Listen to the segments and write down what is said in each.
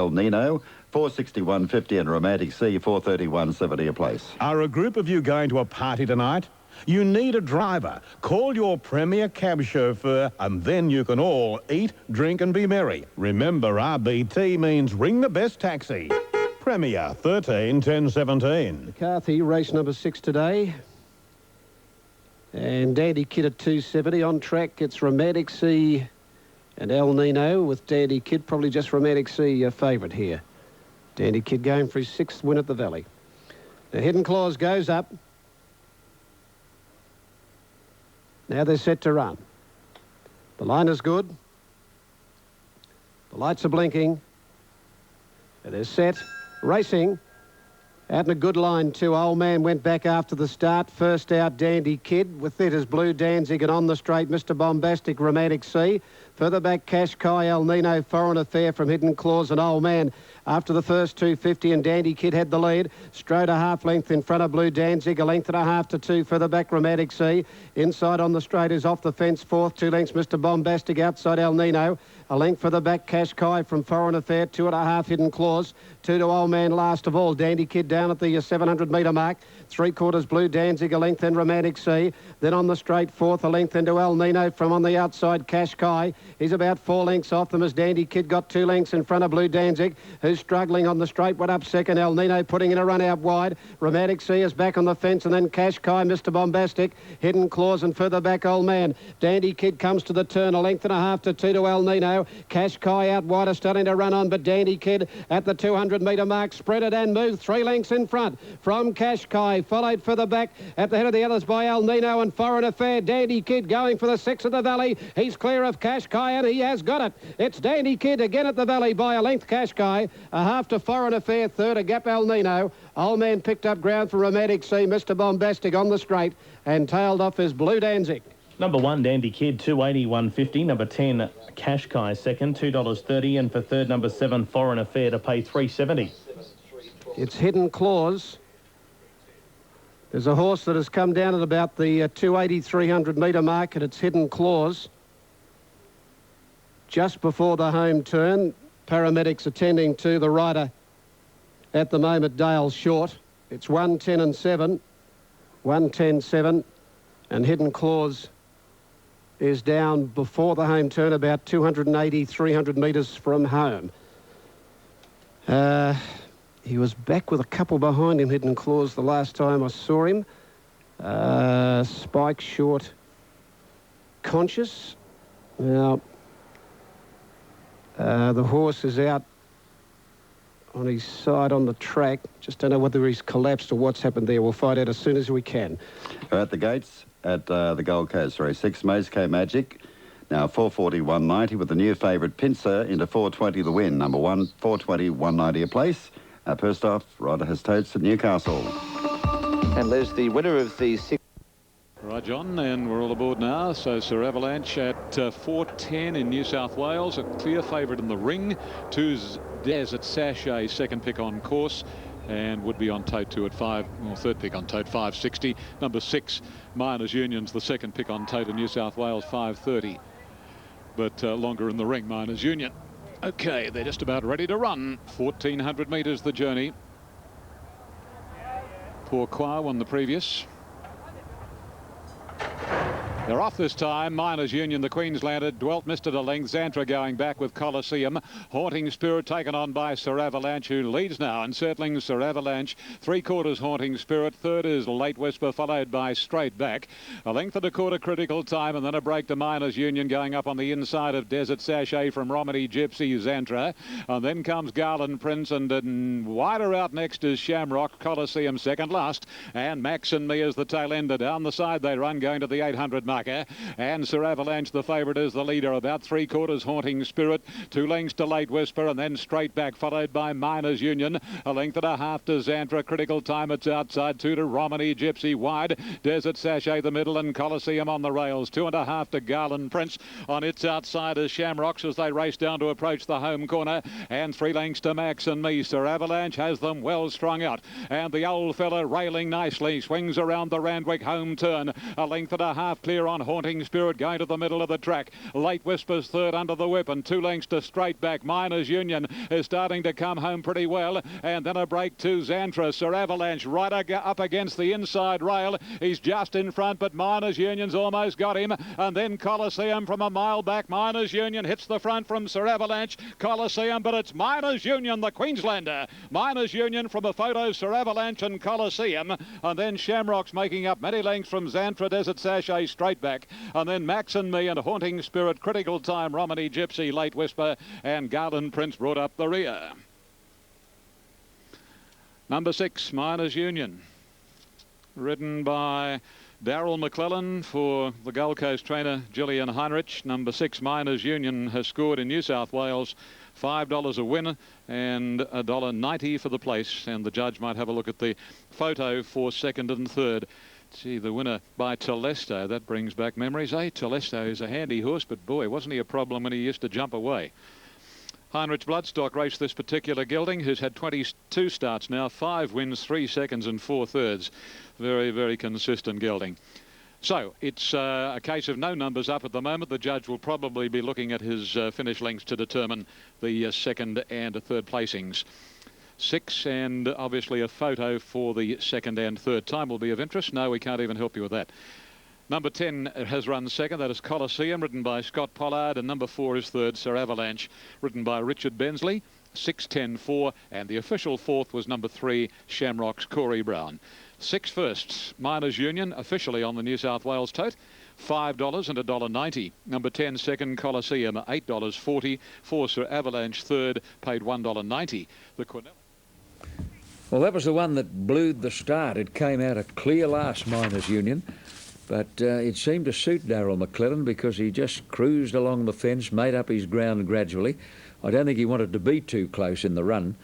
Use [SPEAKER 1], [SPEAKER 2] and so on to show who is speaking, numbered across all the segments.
[SPEAKER 1] El Nino, 461.50, and Romantic Sea, 431.70 a place.
[SPEAKER 2] Are a group of you going to a party tonight? You need a driver. Call your Premier cab chauffeur and then you can all eat, drink and be merry. Remember, RBT means ring the best taxi. Premier, 13 10 17.
[SPEAKER 3] McCarthy, race number 6 today. And Dandy Kid at 270. On track, it's Romantic Sea and El Nino, with Dandy Kid probably just Romantic Sea favourite here. Dandy Kid going for his 6th win at the Valley. The Hidden Claws goes up. Now they're set to run. The line is good. The lights are blinking. And they're set. Racing. Out in a good line too. Old Man went back after the start. First out, Dandy Kid. With it is Blue Danzig, and on the straight, Mr. Bombastic, Romantic Sea. Further back, Cash Kai, El Nino, Foreign Affair from Hidden Claws and Old Man. After the first 250, and Dandy Kid had the lead. Strode a half length in front of Blue Danzig, a length and a half to 2. Further back, Romantic Sea. Inside on the straight is Off the Fence, 4th, 2 lengths, Mr. Bombastic. Outside, El Nino. A length further back, Cash Kai from Foreign Affair, 2.5 Hidden Claws. 2 to Old Man last of all. Dandy Kid down at the 700-metre mark. 3/4 Blue Danzig, a length, and Romantic Sea. Then on the straight, 4th, a length into El Nino. From on the outside, Cash Kai. He's about 4 lengths off them as Dandy Kid got 2 lengths in front of Blue Danzig, who's struggling on the straight. Went up second. El Nino putting in a run out wide. Romantic Sea is back on the fence, and then Cash Kai, Mr. Bombastic, Hidden Claws, and further back, Old Man. Dandy Kid comes to the turn, a length and a half to 2 to El Nino. Cash Kai out wider, starting to run on, but Dandy Kid at the 200-metre mark, spreaded and moved 3 lengths in front from Cash Kai, followed further back at the head of the others by El Nino and Foreign Affair. Dandy Kid going for the 6 of the Valley. He's clear of Cash Kai, and he has got it. It's Dandy Kid again at the Valley by a length, Cash Kai, a half to Foreign Affair, 3rd, a gap El Nino. Old Man picked up ground for Romantic Sea, Mr. Bombastic on the straight, and tailed off is Blue Danzig.
[SPEAKER 4] Number 1, Dandy Kid, 281.50. Number 10, Cash Kai, second, $2.30. And for third, number 7, Foreign Affair, to pay $3.70.
[SPEAKER 3] It's Hidden Claws. There's a horse that has come down at about the 280, 300-metre mark, and it's Hidden Claws. Just before the home turn, paramedics attending to the rider at the moment, Dale Short. It's 110 and 7, 110 7, and Hidden Claws is down before the home turn, about 280, 300 metres from home. He was back with a couple behind him, Hidden Claws, the last time I saw him. Spike Short, conscious. Now, the horse is out on his side on the track. Just don't know whether he's collapsed or what's happened there. We'll find out as soon as we can.
[SPEAKER 1] At the gates at the Gold Coast, 6 Maze K Magic. Now 441.90 with the new favourite Pincer into 420 the win. Number 1, 420, 190 a place. First off, rider has totes at Newcastle.
[SPEAKER 5] And Les, the winner of the 6.
[SPEAKER 6] Right, John, and we're all aboard now. So Sir Avalanche at 410 in New South Wales, a clear favourite in the ring. 2's Desert Sachet, second pick on course, and would be on tote 2 at 5, or third pick on tote, 560. Number 6, Miners Union's the second pick on tote in New South Wales, 530. But longer in the ring, Miners Union. Okay, they're just about ready to run. 1,400 metres the journey. Pourquoi won the previous. They're off this time. Miners Union, the Queenslander, dwelt Mr. De Length. Xantra going back with Colosseum. Haunting Spirit taken on by Sir Avalanche, who leads now, encircling Sir Avalanche. 3/4 Haunting Spirit. Third is Late Whisper, followed by Straight Back. A length and a quarter critical time, and then a break to Miners Union going up on the inside of Desert Sachet from Romany Gypsy Xantra. And then comes Garland Prince, and wider out next is Shamrock. Colosseum second last. And Max and Me is the tail ender. Down the side they run, going to the 800 marker. And Sir Avalanche, the favourite, is the leader. About 3/4 Haunting Spirit. 2 lengths to Late Whisper, and then Straight Back, followed by Miners Union. A length and a half to Xantra. Critical time, it's outside. 2 to Romany Gypsy wide. Desert Sachet the middle, and Colosseum on the rails. 2.5 to Garland Prince. On its outside is Shamrocks as they race down to approach the home corner. And 3 lengths to Max and Me. Sir Avalanche has them well strung out. And the old fella railing nicely. Swings around the Randwick home turn. A length and a half clear clear on Haunting Spirit going to the middle of the track. Late Whispers third under the whip and 2 lengths to Straight Back. Miners Union is starting to come home pretty well, and then a break to Xantra. Sir Avalanche right up against the inside rail. He's just in front, but Miners Union's almost got him, and then Coliseum from a mile back. Miners Union hits the front from Sir Avalanche. Coliseum, but it's Miners Union, the Queenslander. Miners Union from a photo, Sir Avalanche and Coliseum, and then Shamrock's making up many lengths from Xantra, Desert Sachet, Straight Back, and then Max and Me and Haunting Spirit, Critical Time, Romany Gypsy, Late Whisper, and Garden Prince brought up the rear. Number 6, Miners Union, ridden by Darryl McClellan for the Gold Coast trainer Gillian Heinrich. Number 6, Miners Union, has scored in New South Wales $5 a win and $1.90 for the place, and the judge might have a look at the photo for second and third. See, the winner by Telesto, that brings back memories, eh? Telesto is a handy horse, but boy, wasn't he a problem when he used to jump away. Heinrich Bloodstock raced this particular gelding, who's had 22 starts now, 5 wins, 3 seconds and 4 thirds. Very, very consistent gelding. So it's a case of no numbers up at the moment. The judge will probably be looking at his finish lengths to determine the second and third placings. 6, and obviously a photo for the second and third. Time will be of interest. No, we can't even help you with that. Number 10 has run second. That is Coliseum, ridden by Scott Pollard. And number 4 is third, Sir Avalanche, ridden by Richard Bensley. 6, 10, 4. And the official fourth was number 3, Shamrock's Corey Brown. 6 firsts, Miners Union, officially on the New South Wales tote, $5 and $1.90. Number 10, second, Coliseum, $8.40. 4, Sir Avalanche, third, paid $1.90. The Quinella.
[SPEAKER 7] Well, that was the one that blew the start. It came out a clear last, Miners Union, but it seemed to suit Darryl McClellan because he just cruised along the fence, made up his ground gradually. I don't think he wanted to be too close in the run,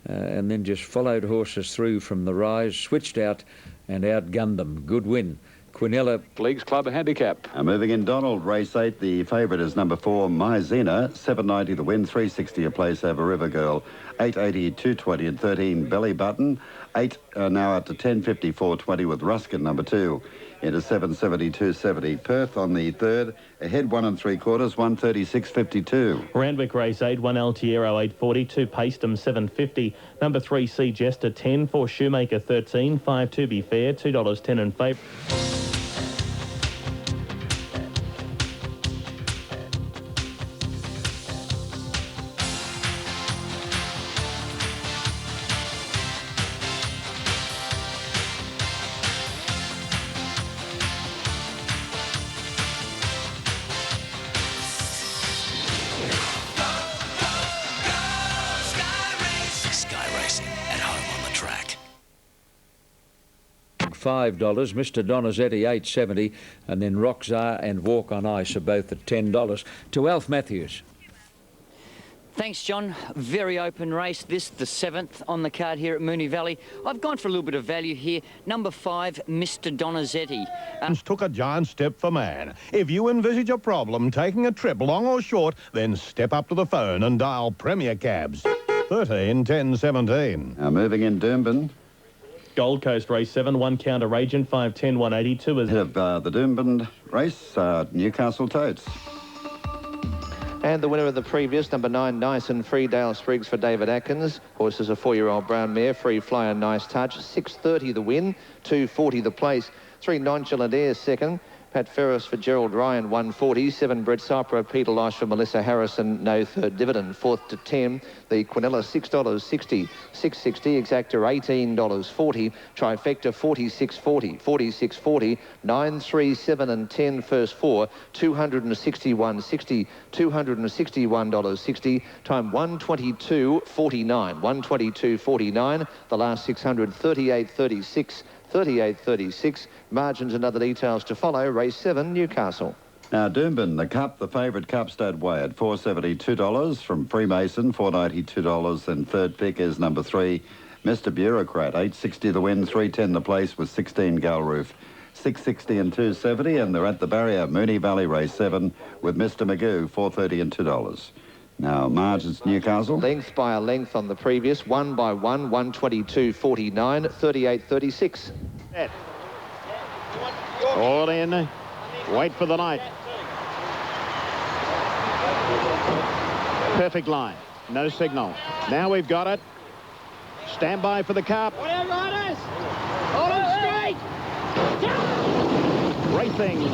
[SPEAKER 7] and then just followed horses through from the rise, switched out and outgunned them. Good win. Quinella.
[SPEAKER 6] Leagues Club handicap.
[SPEAKER 1] Moving in Donald, race 8. The favourite is number 4, Myzena, $7.90 the win, $3.60 a place over River Girl, $8.80, $2.20 and 13 Belly Button. 8 now out to $10.50, $4.20 with Ruskin, number 2, into $7.70, $2.70. Perth on the third, ahead 1 3/4, $136.52.
[SPEAKER 4] Randwick race 8, 1 Altiero 840, 2 Paestum 750, number 3 Sea Jester 10, 4 Shoemaker 13, 5 To Be Fair, $2.10 in favour.
[SPEAKER 7] $5, Mr. Donizetti $8.70, and then Roxar and Walk on Ice are both at $10. To Alf Matthews.
[SPEAKER 8] Thanks, John. Very open race. This, the 7th on the card here at Moonee Valley. I've gone for a little bit of value here. Number 5, Mr. Donizetti.
[SPEAKER 2] Took a giant step for man. If you envisage a problem taking a trip long or short, then step up to the phone and dial Premier Cabs. 13 10 17.
[SPEAKER 1] Now moving in Doomben.
[SPEAKER 4] Gold Coast race 7, 1 Counter Agent, 5 10 182 is
[SPEAKER 1] Ahead of the Doomben race, Newcastle Totes.
[SPEAKER 5] And the winner of the previous, number 9, Nice and Freedale Spriggs for David Atkins. Horse is a 4-year-old brown mare, Free Flyer, Nice Touch. 6.30 the win, 2.40 the place. 3 Nonchalant Air second. Pat Ferris for Gerald Ryan, 140. 7 Brett Cypher, Peter Losh for Melissa Harrison, no third dividend. 4th to 10. The Quinella, $6.60. 6.60. Exacta, $18.40. Trifecta, $46.40. 46.40. 9, 3, 7 and 10 first 4. $261.60. $261.60. Time 122.49. 122.49. The last 600, 38.36. 38.36. Margins and other details to follow. Race 7, Newcastle.
[SPEAKER 1] Now, Doomben, the Cup, the favourite Cup stayed way at $4.70, $2 from Freemason, $4.90, $2. And third pick is number 3, Mr. Bureaucrat, $8.60 the win, $3.10 the place with 16 Galroof. 6.60 and 2.70, and they're at the barrier, Moonee Valley race 7 with Mr. Magoo, $4.30 and $2. Now, margins, Newcastle.
[SPEAKER 5] Length by a length on the previous. 1 by 1, 122.49, 38.36.
[SPEAKER 3] All in.
[SPEAKER 9] Wait for the light. Perfect line. No signal. Now we've got it. Stand by for the cup. Hold him straight. Racing.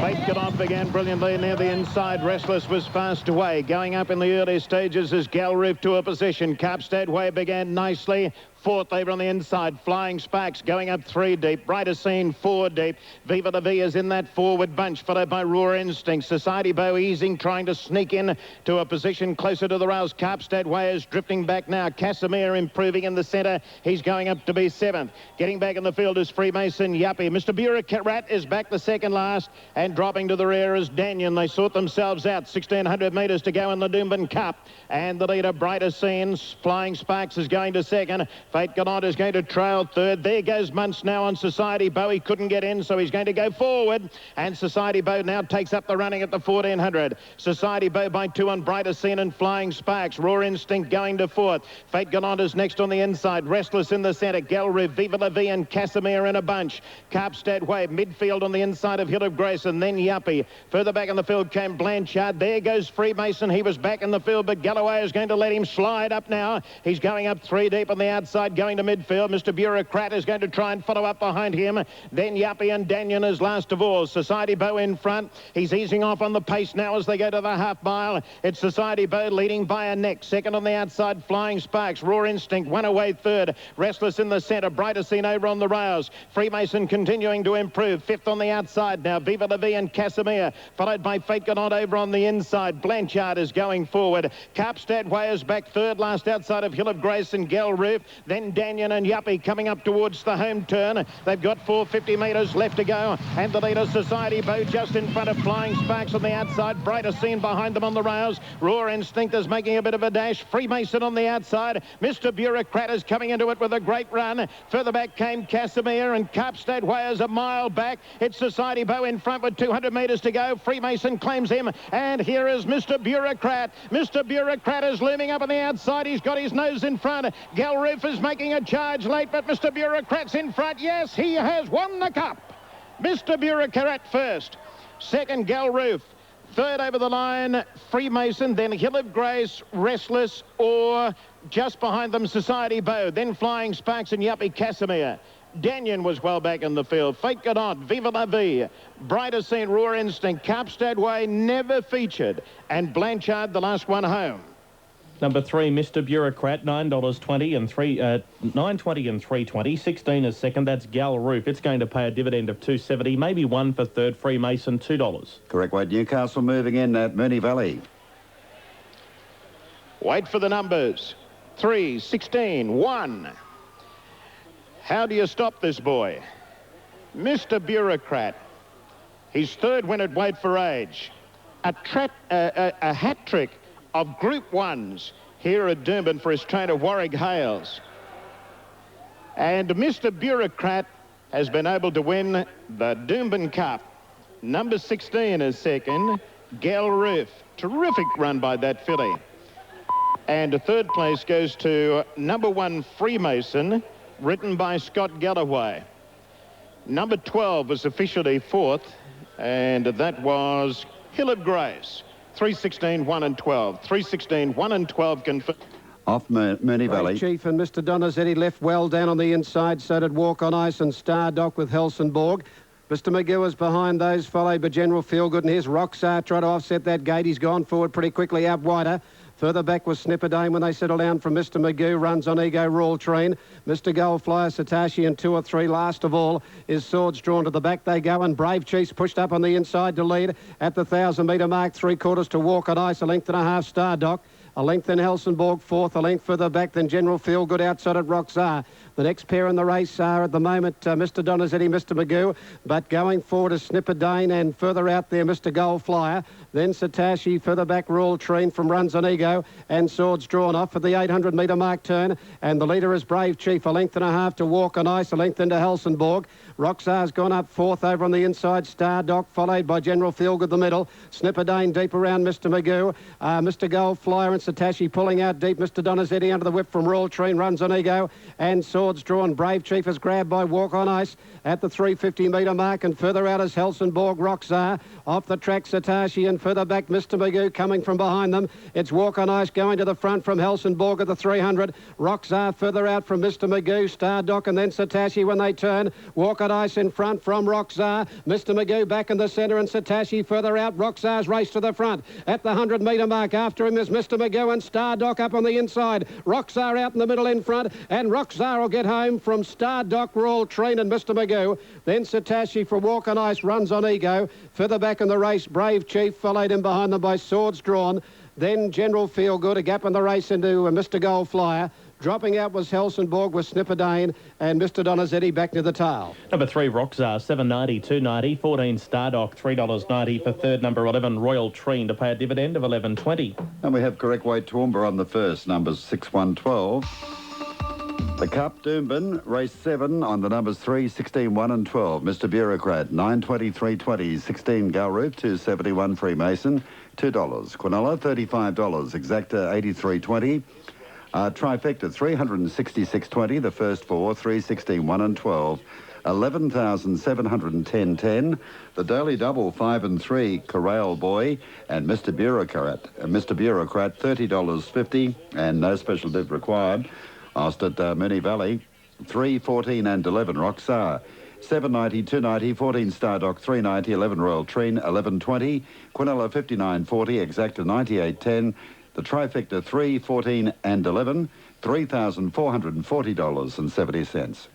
[SPEAKER 9] Fate got off again brilliantly near the inside. Restless was fast away. Going up in the early stages as Galroof to a position. Capstead Way began nicely. Fourth over on the inside. Flying Sparks going up 3 deep. Brighter Scene 4 deep. Viva La Vie is in that forward bunch, followed by Raw Instinct. Society Bow easing, trying to sneak in to a position closer to the rails. Capstead Way is drifting back now. Casimir improving in the centre. He's going up to be 7th. Getting back in the field is Freemason Yuppie. Mr. Bureaucrat is back the second last, and dropping to the rear is Danyon. They sort themselves out. 1,600 metres to go in the Doomben Cup. And the leader, Brighter Scene. Flying Sparks is going to second. Fate Gallant is going to trail third. There goes Muntz now on Society Bow. He couldn't get in, so he's going to go forward. And Society Bow now takes up the running at the 1,400. Society Bow by 2 on Brighter Scene and Flying Sparks. Raw Instinct going to 4th. Fate Gallant is next on the inside. Restless in the centre. Galroof, Viva La Vie and Casimir in a bunch. Carpstad Way, midfield on the inside of Hill of Grace, and then Yuppie. Further back in the field came Blanchard. There goes Freemason. He was back in the field, but Galloway is going to let him slide up now. He's going up 3 deep on the outside, going to midfield. Mr. Bureaucrat is going to try and follow up behind him. Then Yuppie and Danyon is last of all. Society Bow in front. He's easing off on the pace now as they go to the half mile. It's Society Bow leading by a neck. Second on the outside, Flying Sparks. Raw Instinct, one away third. Restless in the centre. Brighter Scene over on the rails. Freemason continuing to improve. 5th on the outside now. Viva La Vie and Casimir, followed by Fate Gallant over on the inside. Blanchard is going forward. Carpstad Way is back third last outside of Hill of Grace and Galroof. Then Danyon and Yuppie coming up towards the home turn. They've got 450 metres left to go. And the leader, Society Bow, just in front of Flying Sparks on the outside. Brighter Scene behind them on the rails. Raw Instinct is making a bit of a dash. Freemason on the outside. Mr. Bureaucrat is coming into it with a great run. Further back came Casimir, and Carpstad Way is a mile back. It's Society Bow in front with 200 metres to go. Freemason claims him. And here is Mr. Bureaucrat. Mr. Bureaucrat is looming up on the outside. He's got his nose in front. Galroof is making a charge late, but Mr. Bureaucrat's in front. Yes, he has won the cup. Mr. Bureaucrat first. Second, Galroof. Third over the line, Freemason. Then Hill of Grace, Restless, or just behind them, Society Bow. Then Flying Sparks and Yuppie Casimir. Danyon was well back in the field. Fate Gallant, Viva La Vie, Brighter Scene, Raw Instinct, Carpstad Way never featured, and Blanchard the last one home.
[SPEAKER 4] Number 3, Mr. Bureaucrat, $9.20 and $9.20 and $3.20. 16 is second. That's Galroof. It's going to pay a dividend of $2.70. Maybe 1 for third. Freemason, $2.
[SPEAKER 1] Correct weight. Newcastle moving in at Moonee Valley.
[SPEAKER 9] Wait for the numbers. 3, 16, 1. How do you stop this boy? Mr. Bureaucrat. His third win at Weight for Age. A hat trick of Group 1s here at Doomben for his trainer Warwick Hales. And Mr. Bureaucrat has been able to win the Doomben Cup. Number 16 is second, Galroof. Terrific run by that filly. And third place goes to number 1, Freemason, written by Scott Galloway. Number 12 was officially 4th, and that was Hill of Grace. 3:16, 1 and 12. 3:16, 1 and 12 confirmed.
[SPEAKER 1] Off Moonee Valley.
[SPEAKER 3] Chief and Mr. Donizetti left well down on the inside. So did Walk on Ice and Stardock with Helsingborg. Mr. McGill is behind those, followed by General Feelgood, and here's Roxar trying to offset that gate. He's gone forward pretty quickly out wider. Further back was Snipperdane when they settle down from Mr. Magoo. Runs on Ego Royal Train. Mr. Goldflyer, Satoshi and 2 or 3. Last of all is Swords drawn to the back. They go, and Brave Chiefs pushed up on the inside to lead at the 1,000-metre mark. 3/4 to Walk on Ice. 1.5 lengths Stardock. A length in Helsingborg, 4th. A length further back than General Feelgood outside at Roxar. The next pair in the race are at the moment Mr. Donizetti, Mr. Magoo, but going forward is Snipperdane, and further out there Mr. Goldflyer. Then Satashi further back, Royal Train from Runs on Ego, and Swords Drawn off for the 800 metre mark turn. And the leader is Brave Chief, a length and a half to Walk on Ice, a length into Helsingborg. Roxar's gone up fourth over on the inside. Star Doc followed by General Feelgood the middle. Snipperdane deep around Mr. Magoo. Mr. Gold Flyer and Satashi pulling out deep. Mr. Donizetti under the whip from Royal Train, Runs on Ego, and Swords Drawn. Brave Chief is grabbed by Walk on Ice at the 350 metre mark, and further out is Helsingborg. Roxar off the track, Satashi, and further back Mr. Magoo coming from behind them. It's Walk on Ice going to the front from Helsingborg at the 300. Roxar further out from Mr. Magoo, Star Doc, and then Satashi when they turn. Walk on Ice in front from Roxar. Mr. Magoo back in the centre, and Satashi further out. Roxar's race to the front at the 100 metre mark. After him is Mr. Magoo and Star Doc up on the inside. Roxar out in the middle in front, and Roxar will get home from Star Doc, Royal Train and Mr. Magoo. Then Satashi for Walk on Ice, Runs on Ego. Further back in the race, Brave Chief followed in behind them by Swords Drawn. Then General Feelgood, a gap in the race into Mr. Gold Flyer. Dropping out was Helsingborg with Snipperdane, and Mr. Donizetti back near the tail.
[SPEAKER 4] Number 3, Roxar, $7.90, $2.90. 14, Stardock, $3.90 for third. Number 11, Royal Train, to pay a dividend of $11.20.
[SPEAKER 1] And we have correct weight Toowoomba on the first, numbers 6, 1, 12. The Cup, Doomben, race 7 on the numbers 3, 16, 1 and 12. Mr. Bureaucrat, 9.20, 3.20. 16, Galroof, 2.71. Freemason, $2. Quinella, $35. Exacta, 83.20. Trifecta, 366.20. The first 4, 3, 16, 1 and 12. 11,710.10. The Daily Double, 5 and 3, Corral Boy, and Mr. Bureaucrat, $30.50, and no special bid required. Asked at Moonee Valley, 3, 14 and 11, Roxar. 7.90, 2.90, 14 Stardock, 3.90, 11 Royal Train, 11.20. Quinella, 59.40, Exacta, 98.10. The Trifecta, 3, 14 and 11, $3,440.70.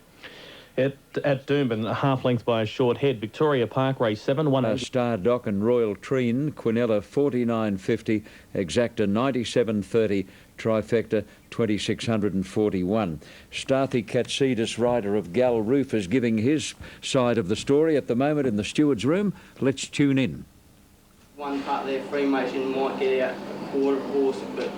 [SPEAKER 4] At Doomben, a half length by a short head. Victoria Park, race 7, 1
[SPEAKER 7] Star Doc and Royal Treen, Quinella 49.50, Exacta 97.30, Trifecta 2641. Starthy Katsidis, rider of Galroof, is giving his side of the story at the moment in the steward's room. Let's tune in.
[SPEAKER 10] One part there, Freemason might get out a quarter horse, but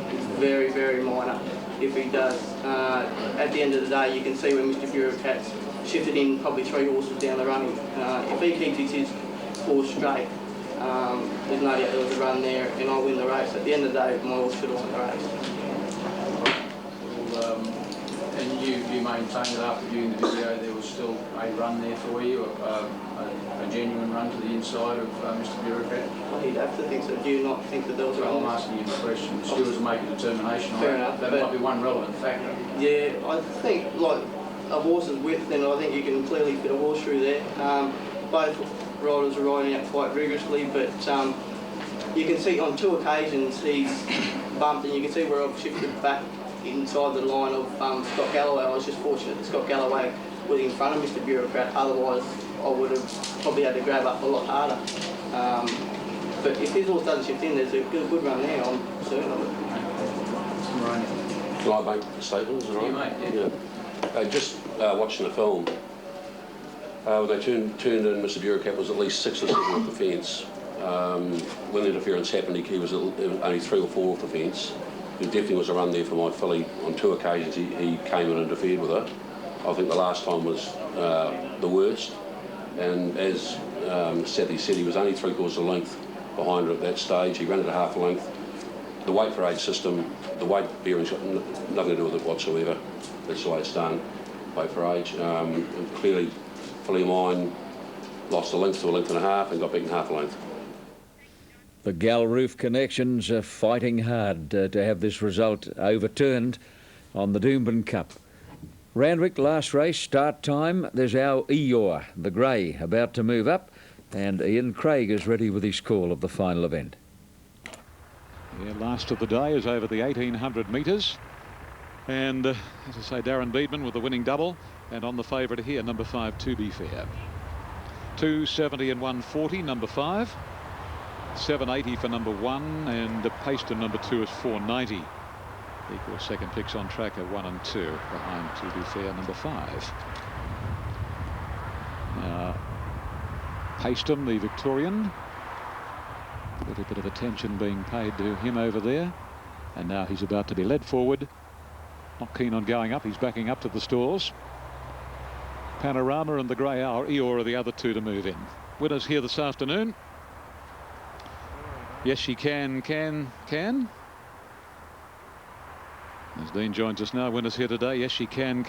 [SPEAKER 10] it's very, very minor if he does. At the end of the day, you can see when Mr. Bureaucrat's shifted in probably 3 horses down the running. If he keeps his horse straight, there's no doubt there was a run there and I'll win the race. At the end of the day, my horse should have won the race.
[SPEAKER 11] Well, and you maintained that after viewing the video there was still a run there for you, a genuine run to the inside of Mr. Bureaucrat?
[SPEAKER 10] Well, he'd have to think so. Do you not think that there was a run?
[SPEAKER 11] Well, I'm asking you the question. The stewards will make a determination.
[SPEAKER 10] Fair enough.
[SPEAKER 11] That might be one relevant factor.
[SPEAKER 10] Yeah, I think like a horse's width, then I think you can clearly fit a horse through there. Both riders are riding out quite rigorously, but you can see on 2 occasions he's bumped, and you can see where I've shifted back inside the line of Scott Galloway. I was just fortunate that Scott Galloway was in front of Mr. Bureaucrat, otherwise I would have probably had to grab up a lot harder. But if his horse doesn't shift in, there's a good run there, I'm certain of it.
[SPEAKER 12] Can I make a statement? Is it all right? Yeah. Just watching the film, when they turned in, Mr. Bureaucrat was at least 6 or 7 off the fence. When the interference happened, he was only 3 or 4 off the fence. There definitely was a run there for my filly. On 2 occasions he came and interfered with her. I think the last time was the worst. And as Seth said, he was only 3/4 of length behind her at that stage. He ran it a half a length. The weight for age system, the weight bearing's got nothing to do with it whatsoever. That's the way it's done, weight for age. Clearly, filly mine lost a length to a length and a half and got beaten half a length.
[SPEAKER 7] The Galroof connections are fighting hard to have this result overturned on the Doomben Cup. Randwick, last race, start time. There's our Eeyore, the grey, about to move up, and Ian Craig is ready with his call of the final event.
[SPEAKER 6] Yeah, last of the day is over the 1,800 metres. And, as I say, Darren Beedman with the winning double. And on the favourite here, number 5, To Be Fair. 270 and 140, number 5. 780 for number 1, and Paston number 2 is 490. Equal second picks on track are 1 and 2 behind To Be Fair, number 5. Now, Paston, the Victorian, A little bit of attention being paid to him over there. And now he's about to be led forward. Not keen on going up. He's backing up to the stalls. Panorama and the Grey Eeyore are the other two to move in. Winners here this afternoon. Yes, she can. As Dean joins us now, winners here today. Yes, she can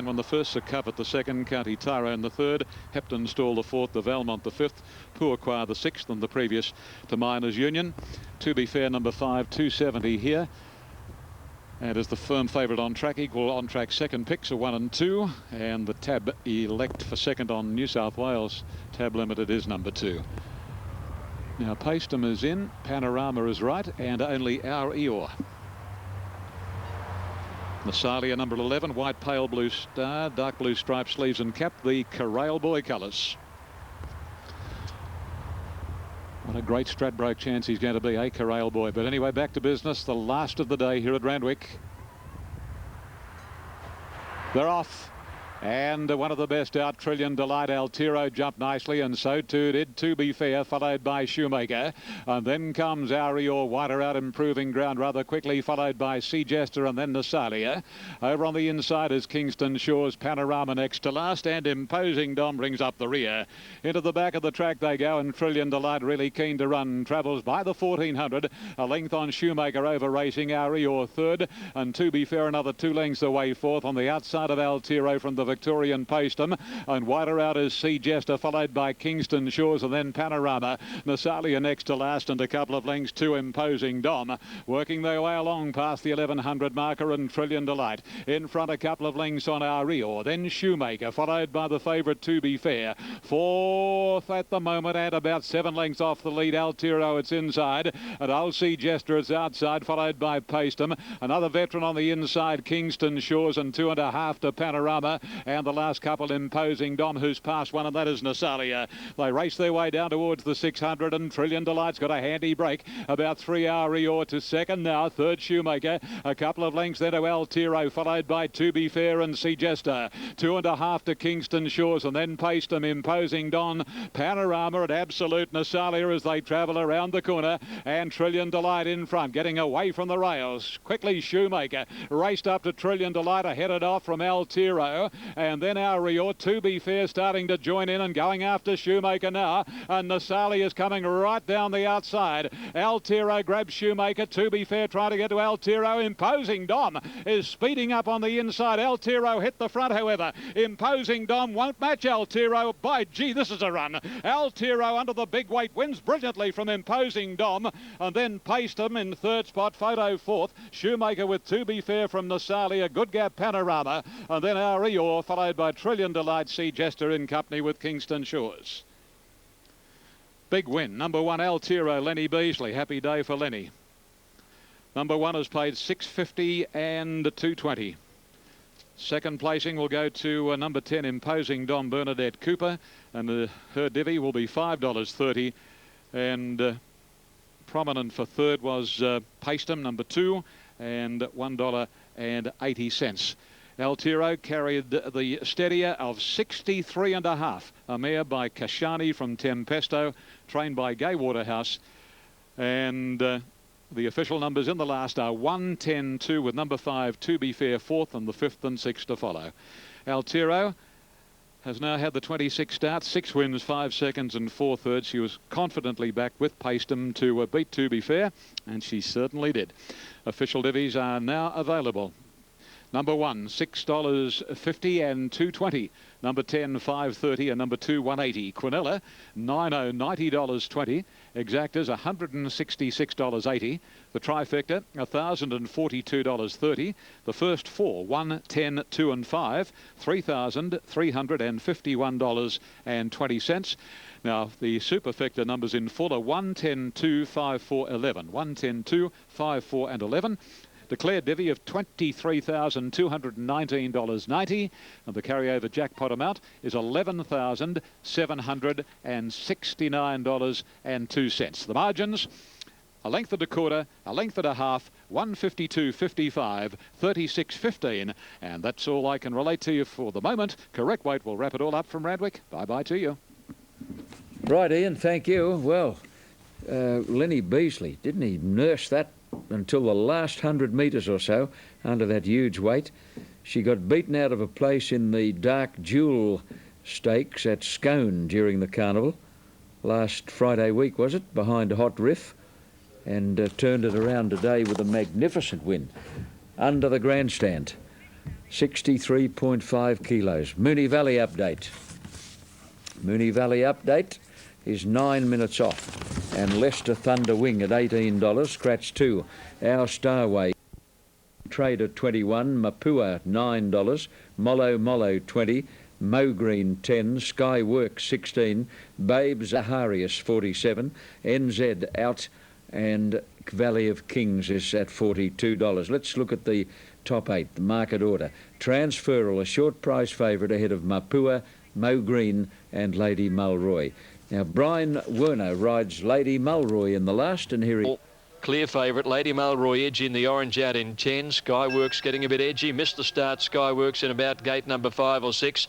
[SPEAKER 6] won the first, Sir Cup at the second, County Tyrone the third, Hepton Stall the fourth, the Valmont the fifth, Pourquoi the sixth, and the previous to Miners Union. To Be Fair, number 5, 270 here. And as the firm favourite on track, equal on track second picks are 1 and 2, and the Tab Elect for second on New South Wales Tab Limited is number 2. Now Paestum is in, Panorama is right, and only Our Eeyore. Nasalia number 11, white pale blue star, dark blue striped sleeves and cap, the Corral Boy colours. What a great Stradbroke chance he's going to be, a Corral Boy. But anyway, back to business, the last of the day here at Randwick. They're off. And one of the best out, Trillion Delight. Altiro jumped nicely, and so too did To Be Fair, followed by Shoemaker. And then comes Our Eeyore, wider out, improving ground rather quickly, followed by Sea Jester and then Nasalia. Over on the inside is Kingston Shores, Panorama next to last, and Imposing Dom brings up the rear. Into the back of the track they go, and Trillion Delight really keen to run. Travels by the 1400, a length on Shoemaker over racing. Our Eeyore third, and To Be Fair another 2 lengths away fourth. On the outside of Altiro from the Victorian Paestum, and wider out is Sea Jester, followed by Kingston Shores and then Panorama. Nasalia next to last, and a couple of lengths to Imposing Dom, working their way along past the 1100 marker, and Trillion Delight in front, a couple of lengths on Our Eeyore, then Shoemaker, followed by the favourite To Be Fair. Fourth at the moment, and about 7 lengths off the lead. Altiro, it's inside, and Old Sea Jester, it's outside, followed by Paestum. Another veteran on the inside, Kingston Shores, and 2.5 to Panorama. And the last couple, Imposing Dom, who's passed one, and that is Nasalia. They race their way down towards the 600, and Trillion Delight's got a handy break. About 3 Our Eeyore to second now. Third, Shoemaker. A couple of lengths there to Altiro, followed by To Be Fair and Sea Jester. 2.5 to Kingston Shores, and then Paestum, Imposing Dom, Panorama, and Absolute Nasalia as they travel around the corner. And Trillion Delight in front, getting away from the rails. Quickly, Shoemaker raced up to Trillion Delight, headed off from Altiro. And then Our Eeyore, To Be Fair, starting to join in and going after Shoemaker now. And Nasalia is coming right down the outside. Altiro grabs Shoemaker. To Be Fair trying to get to Altiro. Imposing Dom is speeding up on the inside. Altiro hit the front, however. Imposing Dom won't match Altiro. By gee, this is a run. Altiro under the big weight wins brilliantly from Imposing Dom. And then Paestum in third spot. Photo fourth. Shoemaker with To Be Fair from Nasalia. Good gap, Panorama. And then Our Eeyore, followed by Trillion Delight, Sea Jester in company with Kingston Shores. Big win. Number 1, Altiro, Lenny Beasley. Happy day for Lenny. Number 1 has paid $6.50 and $2.20. Second placing will go to number 10, Imposing Dom, Bernadette Cooper, and her divvy will be $5.30. And prominent for third was Paestum, number 2, and $1.80. Altiro carried the steadier of 63.5, a mare by Kashani from Tempesto, trained by Gay Waterhouse. And the official numbers in the last are 1, 10, 2, with number 5, To Be Fair, fourth, and the 5th and 6th to follow. Altiro has now had the 26 starts, 6 wins, 5 seconds and 4 thirds. She was confidently back with Paestum to beat To Be Fair, and she certainly did. Official divvies are now available. Number 1, $6.50 and $2.20. Number 10, $5.30, and number 2, $1.80. Quinella, $90, $90.20. Exactas, $166.80. The trifecta, $1,042.30. The first 4, 1, 10, 2 and 5, $3,351.20. Now, the superfecta numbers in full are 1, 10, 2, 5, 4, 11. 1, 10, 2, 5, 4 and 11. Declared divvy of $23,219.90, and the carryover jackpot amount is $11,769.02. The margins: a length and a quarter, a length and a half, 152.55, 36.15, and that's all I can relate to you for the moment. Correct weight will wrap it all up from Randwick. Bye bye to you.
[SPEAKER 7] Right, Ian, thank you. Well, Lenny Beasley. Didn't he nurse that until the last 100 metres or so under that huge weight? She got beaten out of a place in the Dark Jewel Stakes at Scone during the carnival last Friday week, was it, behind Hot Riff, and turned it around today with a magnificent win under the grandstand. 63.5 kilos. Moonee Valley update. Moonee Valley update is 9 minutes off, and Leicester Thunder Wing at $18, scratch 2. Our Starway Trader 21, Mapua $9, Molo 20, Mo Green 10, Skyworks 16, Babe Zaharias 47, NZ out, and Valley of Kings is at $42. Let's look at the top 8, the market order. Transferal, a short price favourite ahead of Mapua, Mo Green and Lady Mulroy. Now, Brian Werner rides Lady Mulroy in the last, and here he...
[SPEAKER 13] Clear favourite, Lady Mulroy edge in the orange out in 10. Skyworks getting a bit edgy. Missed the start, Skyworks, in about gate number 5 or 6.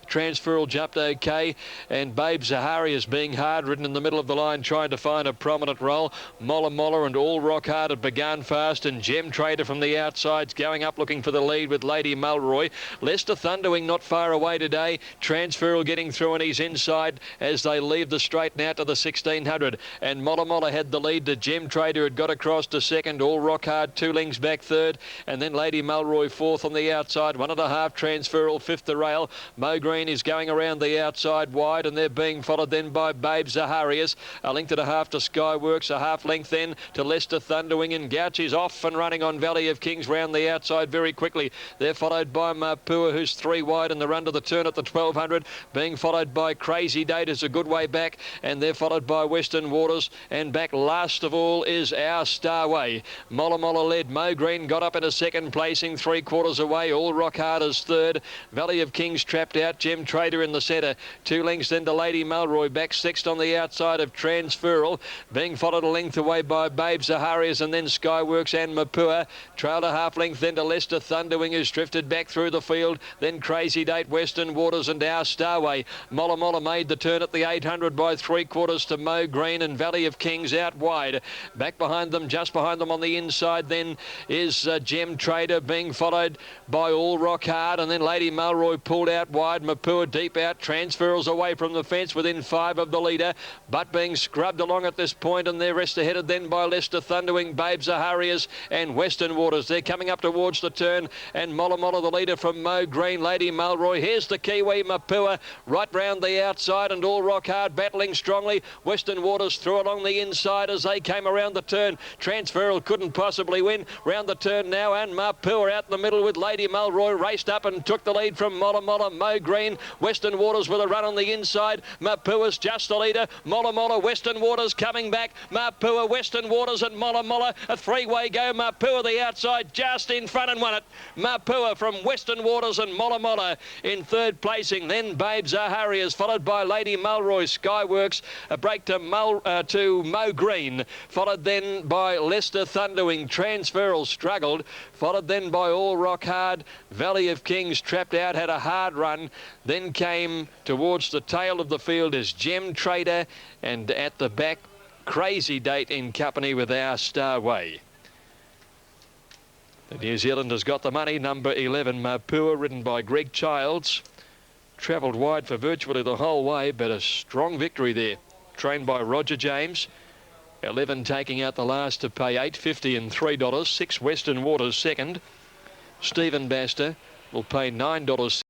[SPEAKER 13] Transferal jumped okay, and Babe Zahari is being hard ridden in the middle of the line, trying to find a prominent role. Molla and All Rock Hard had begun fast, and Gem Trader from the outside's going up looking for the lead with Lady Mulroy. Leicester Thunderwing not far away today. Transferal getting through, and he's inside as they leave the straight now to the 1600. And Molla had the lead to Gem Trader, had got across to second. All Rock Hard 2 lengths back third, and then Lady Mulroy fourth on the outside. 1.5 Transferal fifth to rail. Mo Green is going around the outside wide, and they're being followed then by Babe Zaharias. A length and a half to Skyworks, a half length then to Leicester Thunderwing, and Gouchy's off and running on Valley of Kings round the outside very quickly. They're followed by Mapua, who's 3 wide in the run to the turn at the 1200, being followed by Crazy Date, is a good way back, and they're followed by Western Waters, and back last of all is Our Starway. Molla led. Mo Green got up into second, placing 3/4 away. All Rock Hard is third. Valley of Kings trapped out. Gem Trader in the centre. 2 lengths then to Lady Mulroy, back sixth on the outside of Transferal, being followed a length away by Babe Zaharias, and then Skyworks and Mapua. Trailed a half length then to Leicester Thunderwing, who's drifted back through the field. Then Crazy Date, Western Waters and Our Starway. Molla made the turn at the 800 by 3/4 to Mo Green, and Valley of Kings out wide. Back behind them, just behind them on the inside then is Gem Trader, being followed by All Rock Hard, and then Lady Mulroy pulled out wide. Mapua deep out. Transferals away from the fence within 5 of the leader, but being scrubbed along at this point, and they're rest aheaded then by Leicester Thunderwing, Babe Zaharias and Western Waters. They're coming up towards the turn, and Molla the leader from Mo Green. Lady Mulroy, here's the Kiwi Mapua right round the outside, and All Rock Hard battling strongly. Western Waters through along the inside as they came around the turn. Transferal couldn't possibly win. Round the turn now, and Mapua out in the middle with Lady Mulroy, raced up and took the lead from Molla. Mo Green, Western Waters with a run on the inside. Mapua's just the leader. Molla, Western Waters coming back. Mapua, Western Waters and Molla. A 3-way go. Mapua the outside just in front and won it. Mapua from Western Waters and Molla in third placing. Then Babe Zaharias, followed by Lady Mulroy. Skyworks, a break to Mo Green, followed then by Leicester Thunderwing. Transferal struggled, followed then by All Rock Hard. Valley of Kings trapped out, had a hard run, then came towards the tail of the field as Gem Trader, and at the back Crazy Date in company with Our Starway. The New Zealander's got the money. Number 11 Mapua, ridden by Greg Childs, travelled wide for virtually the whole way, but a strong victory there, trained by Roger James. 11 taking out the last to pay $8.50 and $3. 6 Western Waters second. Stephen Baster will pay $9.